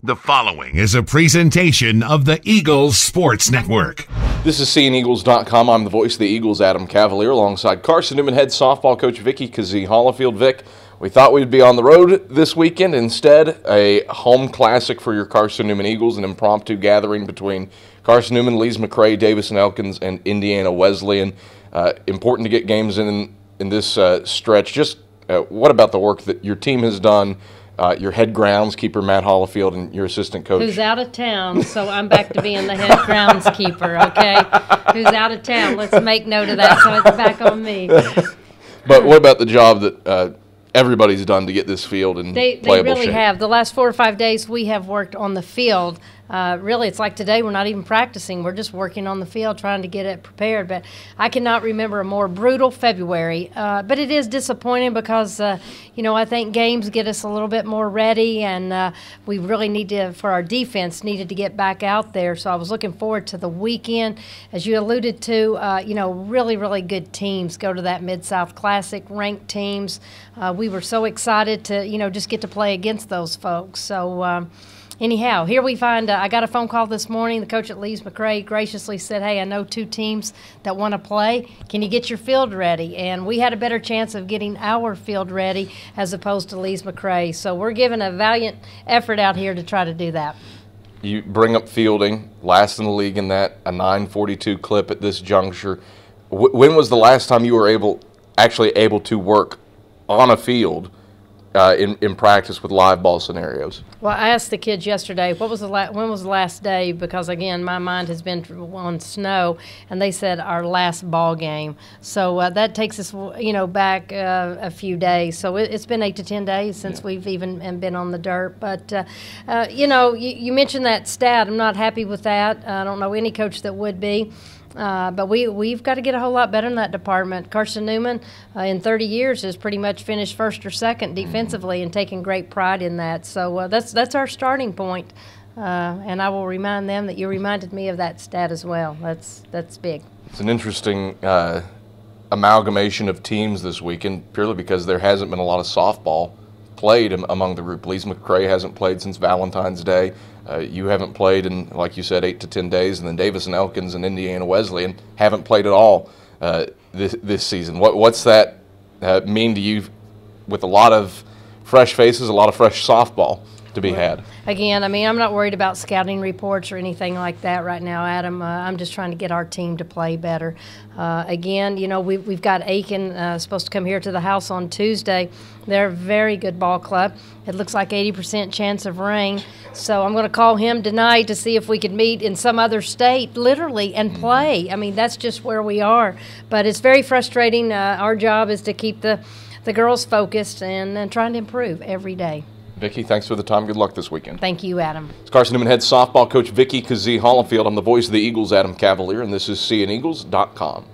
The following is a presentation of the Eagles Sports Network. This is seeingeagles.com. I'm the voice of the Eagles, Adam Cavalier, alongside Carson-Newman head softball coach Vickee Kazee-Hollifield. Vic, we thought we'd be on the road this weekend. Instead, a home classic for your Carson-Newman Eagles, an impromptu gathering between Carson-Newman, Lees-McRae, Davis-Elkins, and Indiana Wesleyan. Important to get games in this stretch. Just what about the work that your team has done? Your head groundskeeper, Matt Hollifield, and your assistant coach. Who's out of town, so I'm back to being the head groundskeeper, okay? Who's out of town. Let's make note of that, so it's back on me. But what about the job that everybody's done to get this field in playable shape? They really have. The last 4 or 5 days we have worked on the field. Really, it's like today we're not even practicing. We're just working on the field trying to get it prepared. But I cannot remember a more brutal February. But it is disappointing because, I think games get us a little bit more ready, and we really need to, for our defense, needed to get back out there. So I was looking forward to the weekend. As you alluded to, really, really good teams go to that Mid-South Classic, ranked teams. We were so excited to, just get to play against those folks. So, anyhow, here we find I got a phone call this morning. The coach at Lees-McRae graciously said, hey, I know 2 teams that want to play. Can you get your field ready? And we had a better chance of getting our field ready as opposed to Lees-McRae. So we're giving a valiant effort out here to try to do that. You bring up fielding, last in the league in that, a 9.42 clip at this juncture. When was the last time you were actually able to work on a field in practice with live ball scenarios? Well, I asked the kids yesterday, when was the last day? Because, again, my mind has been on snow, and they said our last ball game. So that takes us, back a few days. So it's been 8 to 10 days since we've even been on the dirt. But, you mentioned that stat. I'm not happy with that. I don't know any coach that would be. But we've got to get a whole lot better in that department. Carson-Newman, in 30 years, has pretty much finished first or second defensively and taken great pride in that. So that's our starting point. And I will remind them that you reminded me of that stat as well. That's big. It's an interesting amalgamation of teams this weekend, purely because there hasn't been a lot of softball played among the group. Lees-McRae hasn't played since Valentine's Day. You haven't played in, like you said, 8 to 10 days, and then Davis-Elkins and Indiana Wesleyan haven't played at all this season. What's that mean to you with a lot of fresh faces, a lot of fresh softball to be had? Again, I'm not worried about scouting reports or anything like that right now, Adam. I'm just trying to get our team to play better. Again, we've got Aiken supposed to come here to the house on Tuesday. They're a very good ball club. It looks like 80% chance of rain. So I'm going to call him tonight to see if we could meet in some other state, literally, and play. That's just where we are. But it's very frustrating. Our job is to keep the girls focused and trying to improve every day. Vickee, thanks for the time. Good luck this weekend. Thank you, Adam. It's Carson-Newman head softball coach Vickee Kazee-Hollifield. I'm the voice of the Eagles, Adam Cavalier, and this is seeingeagles.com.